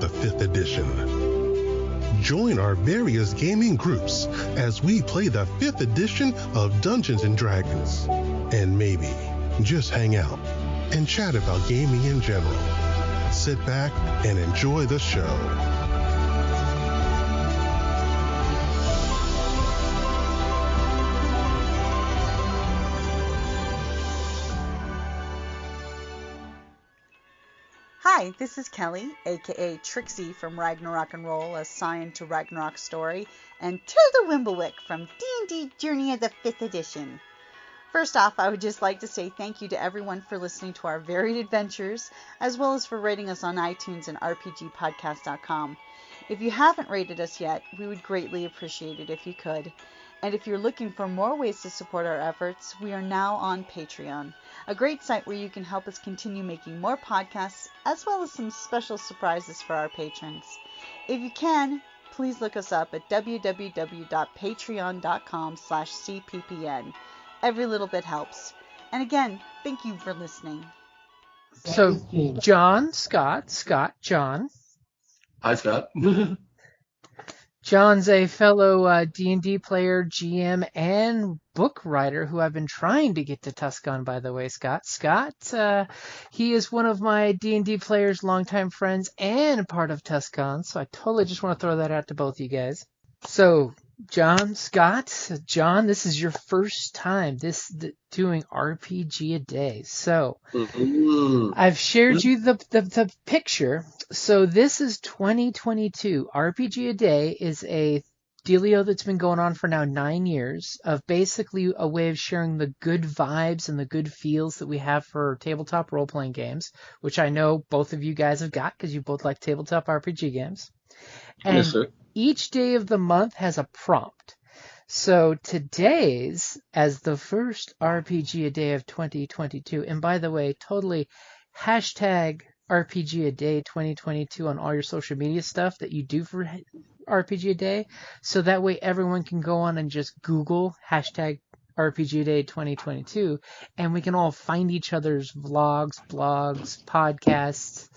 of the 5th edition. Join our various gaming groups as we play the 5th edition of Dungeons & Dragons. And maybe just hang out and chat about gaming in general. Sit back and enjoy the show. Hi, this is Kelly, aka Trixie from Ragnarok and Roll, assigned to Ragnarok Story, and Tilda Wimblewick from D&D Journey of the 5th Edition. First off, I would just like to say thank you to everyone for listening to our varied adventures, as well as for rating us on iTunes and RPGpodcast.com. If you haven't rated us yet, we would greatly appreciate it if you could. And if you're looking for more ways to support our efforts, we are now on Patreon, a great site where you can help us continue making more podcasts, as well as some special surprises for our patrons. If you can, please look us up at www.patreon.com/cppn. Every little bit helps. And again, thank you for listening. So, John, Scott, John. Hi, Scott. John's a fellow D&D player, GM, and book writer who I've been trying to get to Tuscon, by the way, Scott. Scott, he is one of my D&D players, longtime friends, and part of Tuscon, so I totally just want to throw that out to both you guys. So, John, Scott, John, this is your first time doing RPGaDay. So, I've shared you the picture. So this is 2022. RPGaDay is a dealio that's been going on for now 9 years, of basically a way of sharing the good vibes and the good feels that we have for tabletop role-playing games, which I know both of you guys have got because you both like tabletop RPG games. And yes, sir. Each day of the month has a prompt. So today's, as the first RPGaDay of 2022, and by the way, totally hashtag RPGaDay2022 on all your social media stuff that you do for RPGaDay, so that way everyone can go on and just Google hashtag RPGaDay2022, and we can all find each other's vlogs, blogs, podcasts.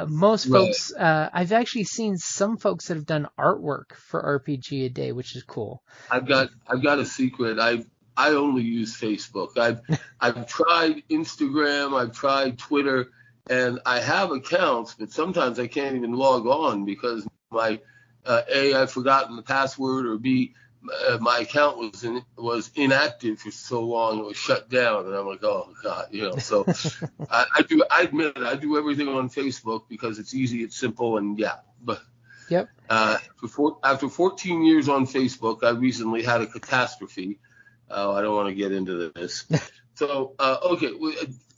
Most folks, I've actually seen some folks that have done artwork for RPGaDay, which is cool. I've got a secret. I only use Facebook. I've tried Instagram, I've tried Twitter, and I have accounts, but sometimes I can't even log on because my A, I've forgotten the password, or B, my account was inactive for so long it was shut down, and I'm like, oh God, So I admit I do everything on Facebook because it's easy, it's simple, and yeah. But yep. After 14 years on Facebook, I recently had a catastrophe. I don't want to get into this. So okay,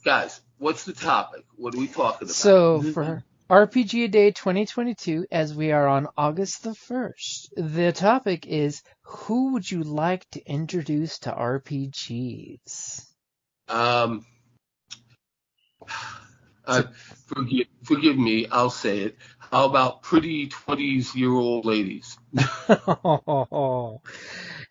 guys, what's the topic? What are we talking about? So for RPGaDay 2022, as we are on August the 1st, the topic is, who would you like to introduce to RPGs? Forgive me, I'll say it. How about pretty 20-year-old ladies?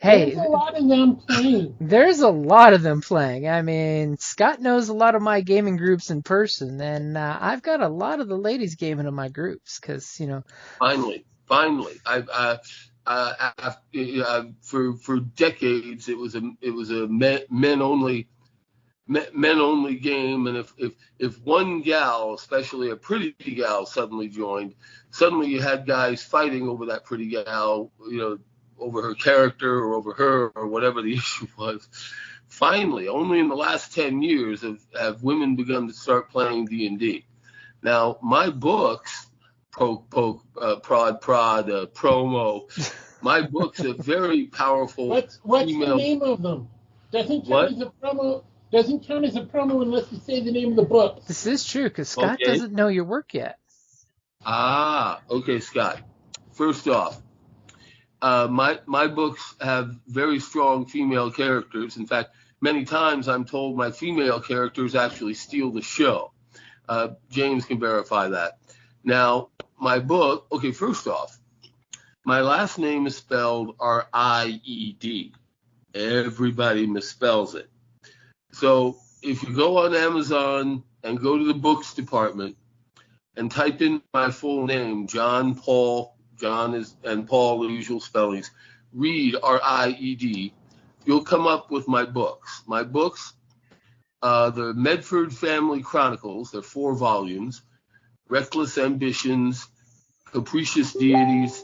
Hey, there's a lot of them playing. There's a lot of them playing. I mean, Scott knows a lot of my gaming groups in person, and I've got a lot of the ladies gaming in my groups because, Finally, for decades it was a men only game, and if one gal, especially a pretty gal, suddenly joined, you had guys fighting over that pretty gal, over her character or over her or whatever the issue was. Finally, only in the last 10 years have women begun to start playing D&D. Now, my books, prod, promo, my books are very powerful. What's female... the name of them? Doesn't count as a promo unless you say the name of the book. This is true, because Scott doesn't know your work yet. Okay, Scott. First off, my books have very strong female characters. In fact, many times I'm told my female characters actually steal the show. James can verify that. Now, my book, okay, first off, my last name is spelled R-I-E-D. Everybody misspells it. So if you go on Amazon and go to the books department, and type in my full name, John Paul, and Paul, the usual spellings, Ried, R-I-E-D, you'll come up with my books. My books, the Medford Family Chronicles, they're 4 volumes, Reckless Ambitions, Capricious Deities.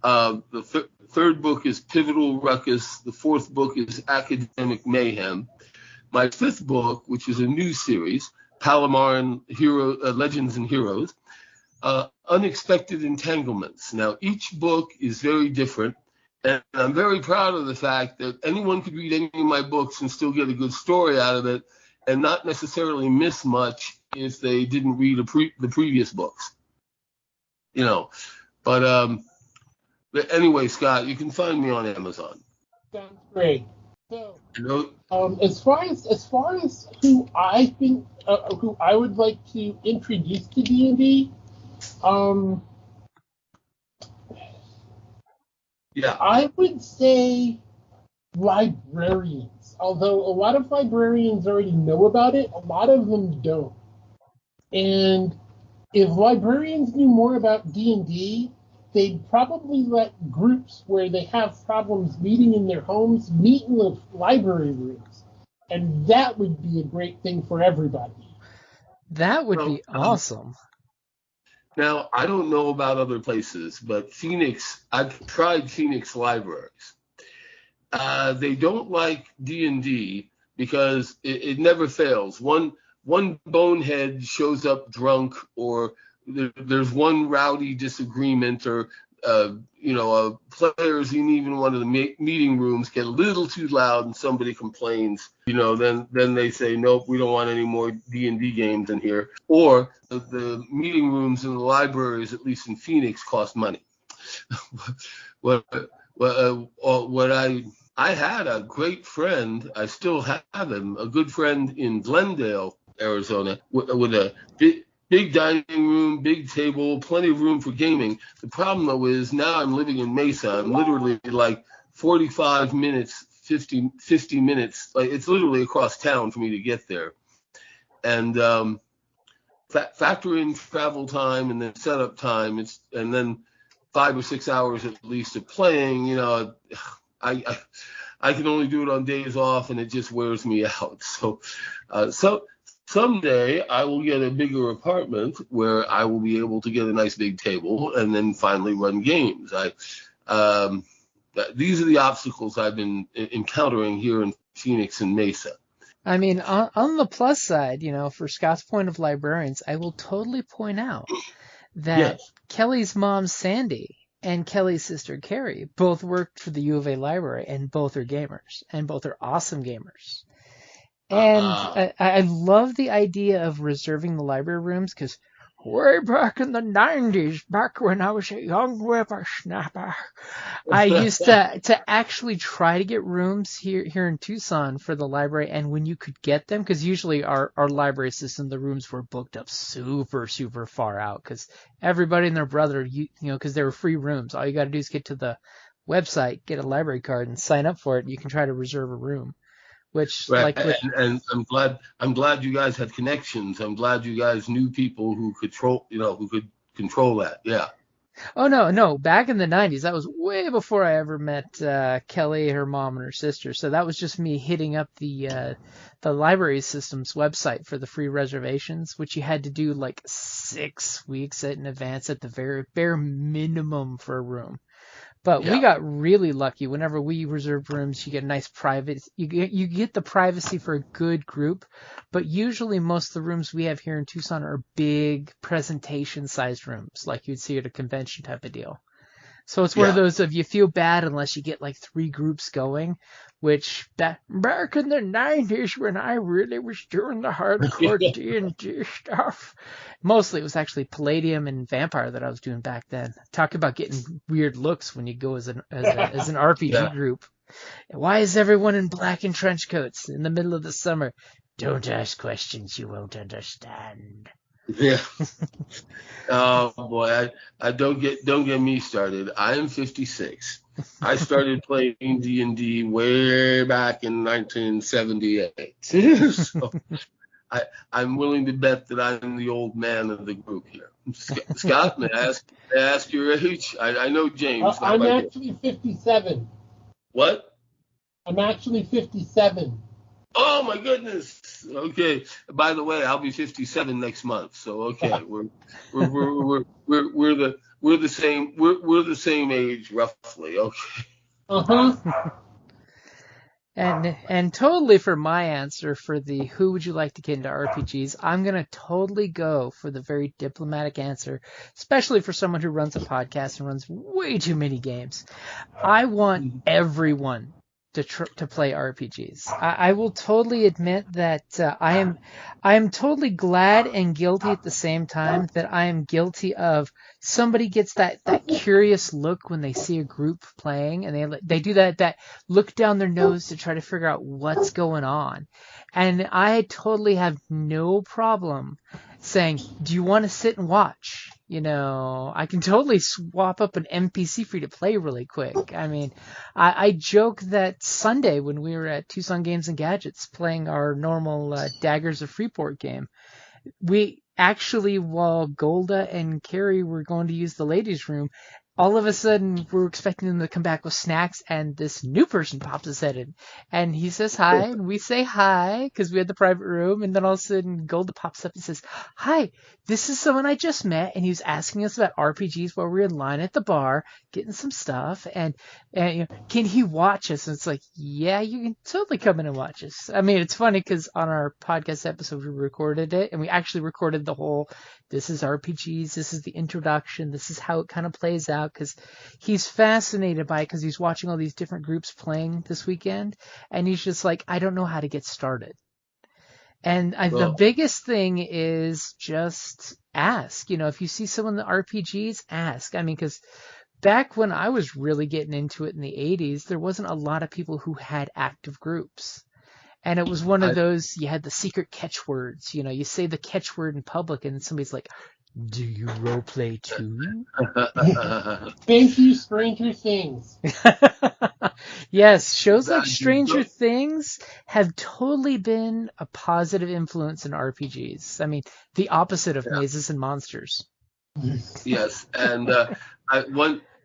The third book is Pivotal Ruckus. The 4th book is Academic Mayhem. My 5th book, which is a new series, Palomar Legends and Heroes, Unexpected Entanglements. Now, each book is very different, and I'm very proud of the fact that anyone could read any of my books and still get a good story out of it, and not necessarily miss much if they didn't read the previous books. But anyway, Scott, you can find me on Amazon. Sounds great. So, as far as who I think who I would like to introduce to D&D, I would say librarians. Although a lot of librarians already know about it, a lot of them don't. And if librarians knew more about D&D, they'd probably let groups where they have problems meeting in their homes meet in the library rooms. And that would be a great thing for everybody. That would be awesome. Now, I don't know about other places, but I've tried Phoenix libraries. They don't like D&D because it never fails. One bonehead shows up drunk, or there's one rowdy disagreement, or players in even one of the meeting rooms get a little too loud and somebody complains. Then they say, nope, we don't want any more D&D games in here. Or the meeting rooms in the libraries, at least in Phoenix, cost money. I had a great friend, I still have him, a good friend in Glendale, Arizona, with a big dining room, big table, plenty of room for gaming. The problem, though, is now I'm living in Mesa. I'm literally like 45 minutes, 50 minutes. Like, it's literally across town for me to get there. And factor in travel time and then setup time, and then 5 or 6 hours at least of playing. I can only do it on days off, and it just wears me out. So someday I will get a bigger apartment where I will be able to get a nice big table and then finally run games. These are the obstacles I've been encountering here in Phoenix and Mesa. I mean, on the plus side, for Scott's point of librarians, I will totally point out that Kelly's mom, Sandy, and Kelly's sister, Carrie, both worked for the U of A library, and both are gamers, and both are awesome gamers. And I love the idea of reserving the library rooms, because way back in the 90s, back when I was a young whippersnapper, I used to actually try to get rooms here in Tucson for the library. And when you could get them, because usually our library system, the rooms were booked up super, super far out, because everybody and their brother, because they were free rooms. All you got to do is get to the website, get a library card, and sign up for it. And you can try to reserve a room. Which, right. And I'm glad you guys had connections. I'm glad you guys knew people who could control that. Yeah. Oh no! Back in the 90s, that was way before I ever met Kelly, her mom, and her sister. So that was just me hitting up the library system's website for the free reservations, which you had to do like 6 weeks in advance at the very bare minimum for a room. But we got really lucky. Whenever we reserved rooms, you get a nice private. You get the privacy for a good group. But usually, most of the rooms we have here in Tucson are big presentation-sized rooms, like you'd see at a convention type of deal. So it's one of those of you feel bad unless you get like 3 groups going, which back in the 90s when I really was doing the hardcore D&D stuff. Mostly it was actually Palladium and Vampire that I was doing back then. Talk about getting weird looks when you go as an RPG group. Why is everyone in black and trench coats in the middle of the summer? Don't ask questions you won't understand. Yeah. Oh boy, I don't get me started. I am 56. I started playing D&D way back in 1978. So I'm willing to bet that I'm the old man of the group here. Scott, may I ask your age? I know James. I'm actually 57. What? I'm actually 57. Oh my goodness. Okay. By the way, I'll be 57 next month. So okay, we're the same age roughly. Okay. And totally for my answer for the who would you like to get into RPGs, I'm going to totally go for the very diplomatic answer, especially for someone who runs a podcast and runs way too many games. I want everyone to play RPGs. I will totally admit that I am totally glad and guilty at the same time that I am guilty of somebody gets that curious look when they see a group playing, and they do that look down their nose to try to figure out what's going on. And I totally have no problem saying, do you want to sit and watch? I can totally swap up an NPC for you to play really quick. I mean, I joke that Sunday when we were at Tucson Games and Gadgets playing our normal Daggers of Freeport game, we actually, while Golda and Carrie were going to use the ladies' room, all of a sudden we're expecting them to come back with snacks, and this new person pops his head in, and he says hi, and we say hi because we had the private room, and then all of a sudden Golda pops up and says, "Hi, this is someone I just met, and he was asking us about RPGs while we were in line at the bar getting some stuff, and can he watch us?" And it's like, yeah, you can totally come in and watch us. I mean, it's funny because on our podcast episode we recorded it, and we actually recorded the whole, this is RPGs, this is the introduction, this is how it kind of plays out, because he's fascinated by it because he's watching all these different groups playing this weekend, and he's just like, I don't know how to get started. And the biggest thing is just ask. If you see someone in the RPGs, ask. I mean, because back when I was really getting into it in the 80s, there wasn't a lot of people who had active groups. And it was one of those, you had the secret catchwords. You say the catchword in public and somebody's like, do you roleplay too? Thank you, Stranger Things. Yes, shows like Stranger Things have totally been a positive influence in RPGs. I mean, the opposite of Mazes and Monsters. Yes, and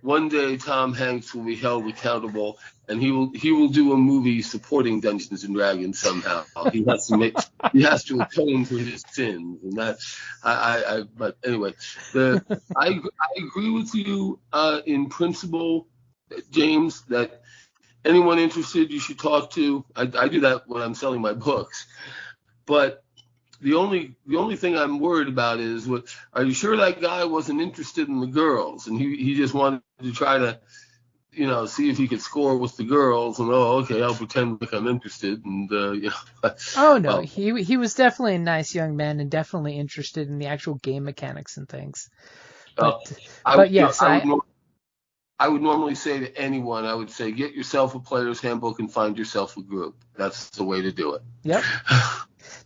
one day Tom Hanks will be held accountable, and he will do a movie supporting Dungeons and Dragons somehow. He has to atone for his sins, and that's but anyway, I agree with you in principle, James, that anyone interested you should talk to. I do that when I'm selling my books, but the only thing I'm worried about is, are you sure that guy wasn't interested in the girls, and he just wanted to try to, see if he could score with the girls, and okay, I'll pretend like I'm interested, and Oh no, he was definitely a nice young man and definitely interested in the actual game mechanics and things. But yes, I would normally say to anyone, I would say, get yourself a player's handbook and find yourself a group. That's the way to do it. Yep.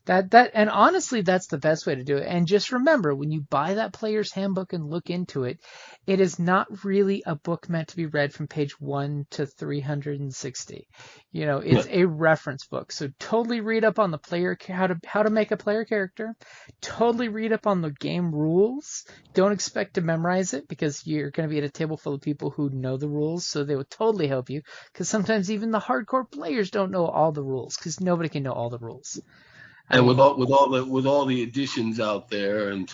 And honestly, that's the best way to do it. And just remember, when you buy that player's handbook and look into it, it is not really a book meant to be read from page 1 to 360. It's a reference book. So totally read up on the player, how to make a player character. Totally read up on the game rules. Don't expect to memorize it because you're going to be at a table full of people who know the rules. So they will totally help you, because sometimes even the hardcore players don't know all the rules, because nobody can know all the rules. And with all the additions out there, and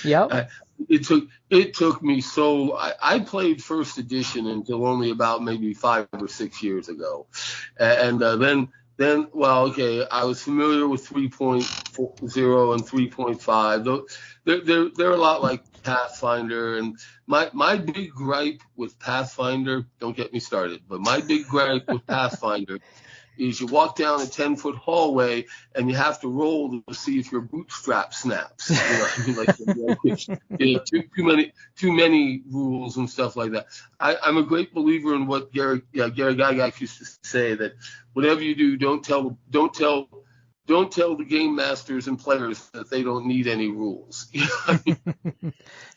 yep. It took me so. I played first edition until only about maybe 5 or 6 years ago, and then I was familiar with 3.0 and 3.5. They're a lot like Pathfinder, and my big gripe with Pathfinder, don't get me started, but my big gripe with Pathfinder is you walk down a 10-foot hallway and you have to roll to see if your bootstrap snaps. Too many rules and stuff like that. I'm a great believer in what Gary Gygax used to say, that whatever you do, don't tell the game masters and players that they don't need any rules.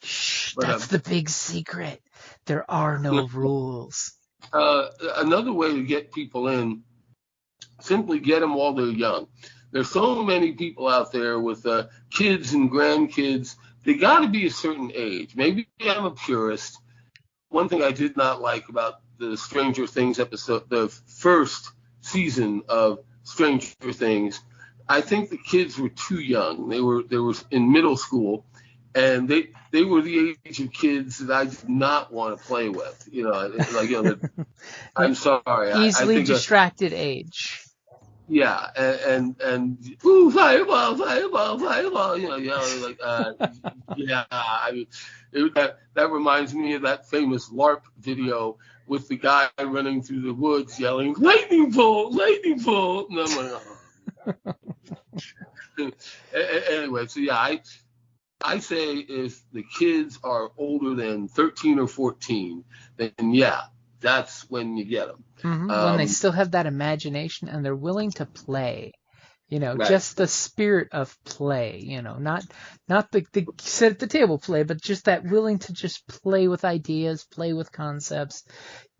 Shh, that's the big secret. There are no rules. Another way to get people in, simply get them while they're young. there's so many people out there with kids and grandkids. They got to be a certain age. Maybe I'm a purist. One thing I did not like about the Stranger Things episode, the first season of Stranger Things, I think the kids were too young. They were in middle school, and they were the age of kids that I did not want to play with. I'm sorry. Easily I think distracted age. Yeah, and ooh, fireball, fireball, fireball. Yeah. That reminds me of that famous LARP video with the guy running through the woods yelling, "Lightning bolt, lightning bolt!" And I'm like, oh. Anyway, so yeah, I say if the kids are older than 13 or 14, then yeah, that's when you get them. Mm-hmm. When they still have that imagination and they're willing to play, right. Just the spirit of play, not the sit at the table play, but just that willing to just play with ideas, play with concepts,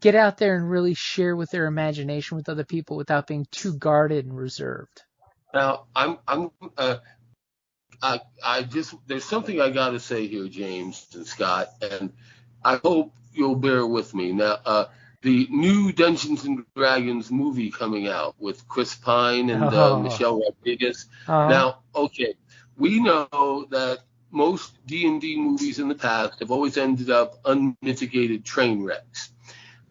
get out there and really share with their imagination with other people without being too guarded and reserved. Now, there's something I got to say here, James and Scott, and I hope you'll bear with me. Now, the new Dungeons and Dragons movie coming out with Chris Pine and Michelle Rodriguez. Now, okay, we know that most D&D movies in the past have always ended up unmitigated train wrecks.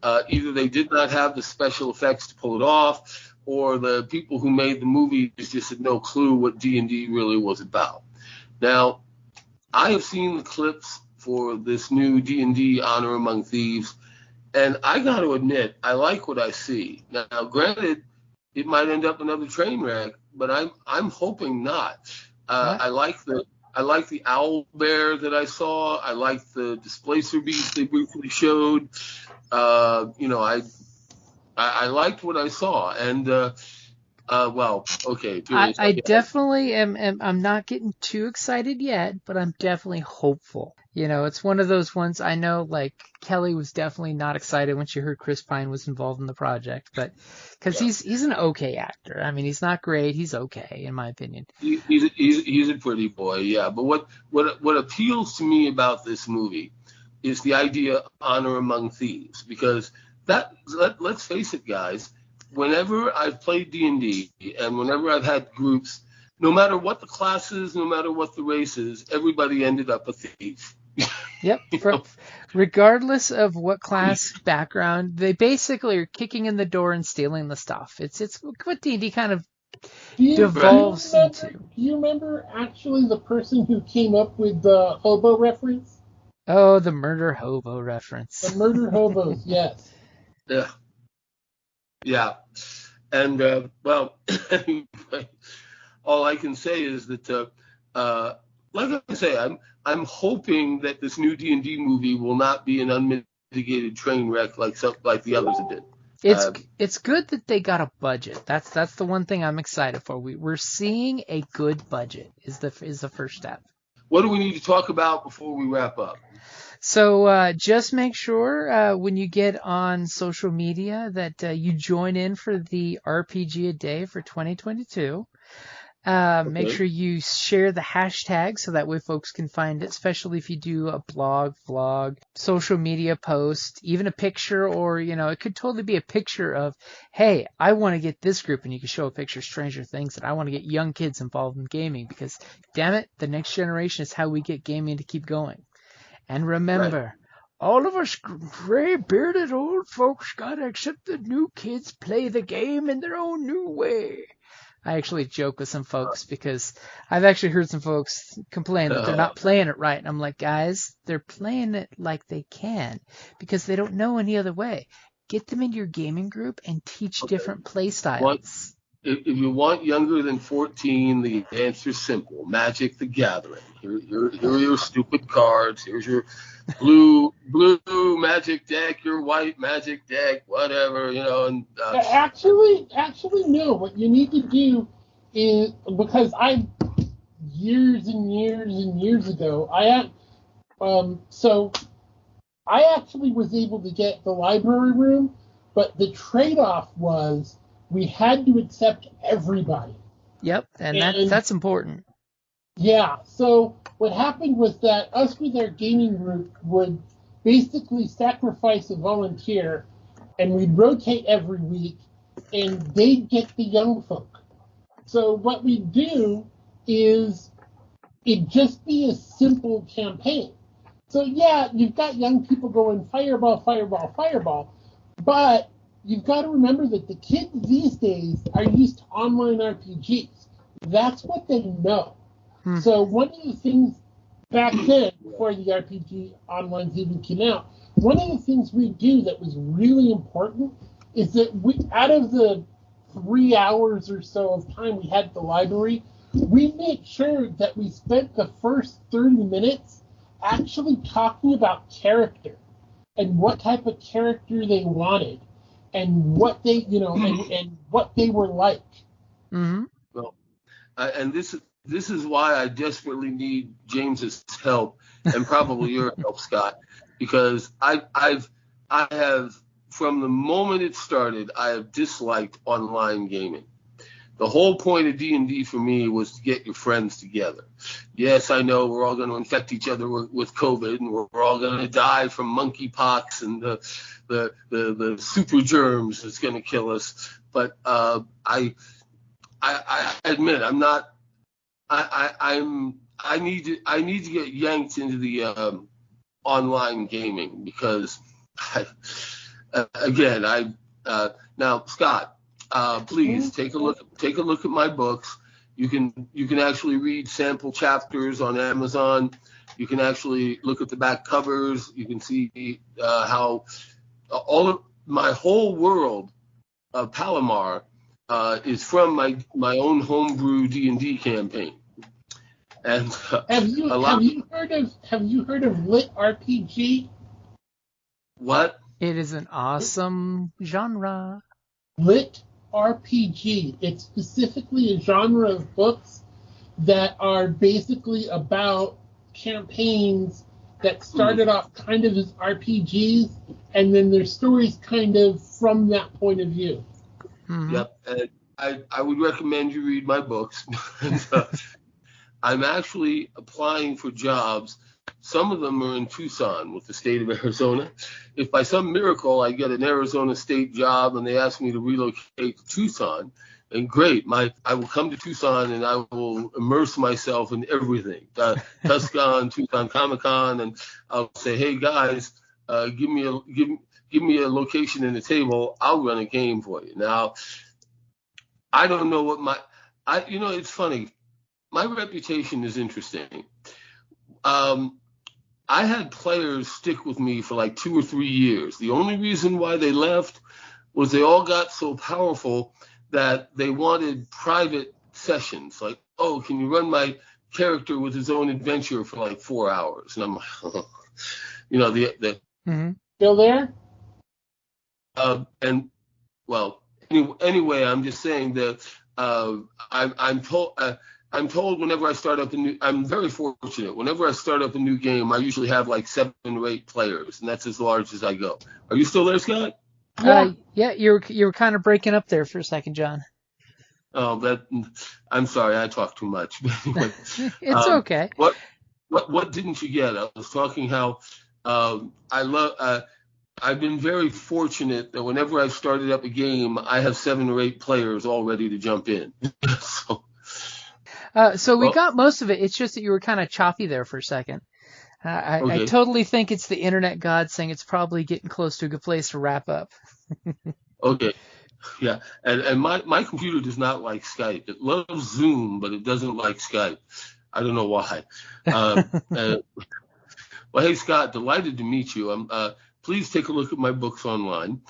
Either they did not have the special effects to pull it off, or the people who made the movie just had no clue what D&D really was about. Now, I have seen the clips for this new D&D Honor Among Thieves, and I got to admit, I like what I see. Now, granted, it might end up another train wreck, but I'm hoping not. I like the owl bear that I saw. I like the displacer beast they briefly showed. I liked what I saw, and okay. I definitely am. I'm not getting too excited yet, but I'm definitely hopeful. It's one of those ones. I know, like, Kelly was definitely not excited when she heard Chris Pine was involved in the project, but because he's an okay actor. I mean, he's not great. He's okay, in my opinion. He's a pretty boy, yeah. But what appeals to me about this movie is the idea of honor among thieves, because let's face it, guys. Whenever I've played D&D and whenever I've had groups, no matter what the class is, no matter what the race is, everybody ended up a thief. Yep. Regardless of what class background, they basically are kicking in the door and stealing the stuff. It's what D&D kind of devolves into. Do you remember actually the person who came up with the hobo reference? Oh, the murder hobo reference. The murder hobos, yes. Yeah. Yeah. And, anyway, all I can say is that, like I say, I'm hoping that this new D&D movie will not be an unmitigated train wreck like the others have been. It's good that they got a budget. That's the one thing I'm excited for. We're seeing a good budget is the first step. What do we need to talk about before we wrap up? So just make sure when you get on social media that you join in for the RPGaDay for 2022. Okay. Make sure you share the hashtag so that way folks can find it, especially if you do a blog, vlog, social media post, even a picture, or, it could totally be a picture of, hey, I want to get this group, and you can show a picture of Stranger Things, and I want to get young kids involved in gaming because, damn it, the next generation is how we get gaming to keep going. And remember, all of us gray-bearded old folks gotta accept the new kids play the game in their own new way. I actually joke with some folks because I've actually heard some folks complain that they're not playing it right. And I'm like, guys, they're playing it like they can because they don't know any other way. Get them into your gaming group and teach different play styles. If you want younger than 14, the answer's simple. Magic the Gathering. Here are your stupid cards. Here's your blue magic deck, your white magic deck, whatever, And actually, no. What you need to do is, because years and years and years ago, I actually was able to get the library room, but the trade-off was we had to accept everybody. Yep, and And that's important. yeah, so what happened was that us with our gaming group would basically sacrifice a volunteer, and we'd rotate every week, and they'd get the young folk. So what we'd do is it'd just be a simple campaign. So yeah, you've got young people going fireball, fireball, fireball, but you've got to remember that the kids these days are used to online RPGs. That's what they know. So one of the things back then, before the RPG online even came out, one of the things we do that was really important is that we, out of the 3 hours or so of time we had at the library, we made sure that we spent the first 30 minutes actually talking about character and what type of character they wanted and what they, and what they were like. Mm-hmm. Well, and this is why I desperately need James's help and probably your help, Scott, because I have from the moment it started, I have disliked online gaming. The whole point of D&D for me was to get your friends together. Yes, I know we're all going to infect each other with COVID, and we're all going to die from monkeypox and the super germs that's going to kill us. But I admit I'm not. I need to get yanked into the online gaming because now Scott, please take a look at my books. You can actually read sample chapters on Amazon. You can actually look at the back covers. You can see how all of my whole world of Palomar is from my own homebrew D&D campaign. And have you heard of Lit RPG? What? It is an awesome genre. Lit RPG. It's specifically a genre of books that are basically about campaigns that started off kind of as RPGs, and then their stories kind of from that point of view. Mm-hmm. Yep. And I would recommend you read my books. I'm actually applying for jobs. Some of them are in Tucson with the state of Arizona. If by some miracle I get an Arizona state job and they ask me to relocate to Tucson, then great. I will come to Tucson and I will immerse myself in everything. Tucson, Tucson Comic-Con, and I'll say, hey guys, give me a location and a table. I'll run a game for you. Now, I don't know what it's funny. My reputation is interesting. I had players stick with me for like 2 or 3 years. The only reason why they left was they all got so powerful that they wanted private sessions. Like, oh, can you run my character with his own adventure for like 4 hours? And I'm like, oh. Mm-hmm. Still there? And well, anyway, I'm just saying that I'm told whenever I start up I'm very fortunate. Whenever I start up a new game, I usually have like 7 or 8 players, and that's as large as I go. Are you still there, Scott? Yeah, you were kind of breaking up there for a second, John. Oh, I'm sorry, I talk too much. Anyway, it's okay. What didn't you get? I was talking how I've been very fortunate that whenever I've started up a game, I have 7 or 8 players all ready to jump in. So we got most of it. It's just that you were kind of choppy there for a second. I totally think it's the internet god saying it's probably getting close to a good place to wrap up. Okay. Yeah. And my computer does not like Skype. It loves Zoom, but it doesn't like Skype. I don't know why. Well, hey, Scott, delighted to meet you. Please take a look at my books online.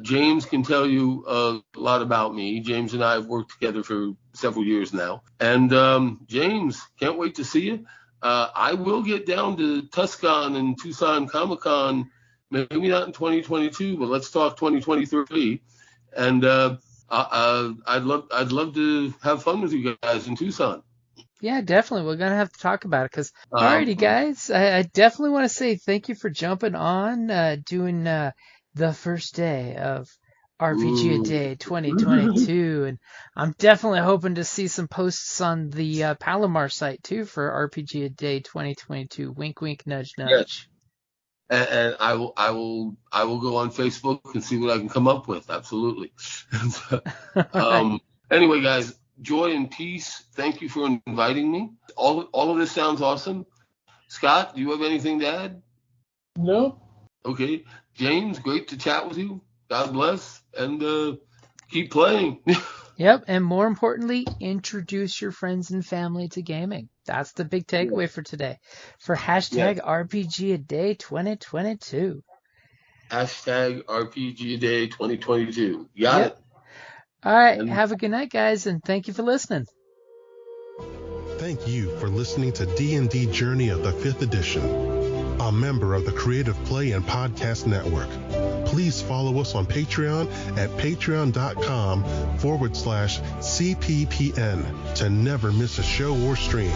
James can tell you a lot about me. James and I have worked together for several years now. And James, can't wait to see you. I will get down to Tucson and Tucson Comic-Con, maybe not in 2022, but let's talk 2023. And I'd love to have fun with you guys in Tucson. Yeah, definitely. We're going to have to talk about it because, alrighty, guys, I definitely want to say thank you for jumping on, doing the first day of RPGaDay 2022. And I'm definitely hoping to see some posts on the Palomar site too for RPGaDay2022. Wink, wink, nudge, nudge. Yes. And I will go on Facebook and see what I can come up with. Absolutely. Anyway, guys, joy and peace. Thank you for inviting me. All of this sounds awesome. Scott, do you have anything to add? No. Okay. James, great to chat with you. God bless, and keep playing. Yep, and more importantly, introduce your friends and family to gaming. That's the big takeaway for today. For hashtag RPGaDay2022. Hashtag RPGaDay2022. Got it. All right, have a good night, guys, and thank you for listening. Thank you for listening to D&D Journey of the 5th Edition, a member of the Creative Play and Podcast Network. Please follow us on Patreon at patreon.com/CPPN to never miss a show or stream.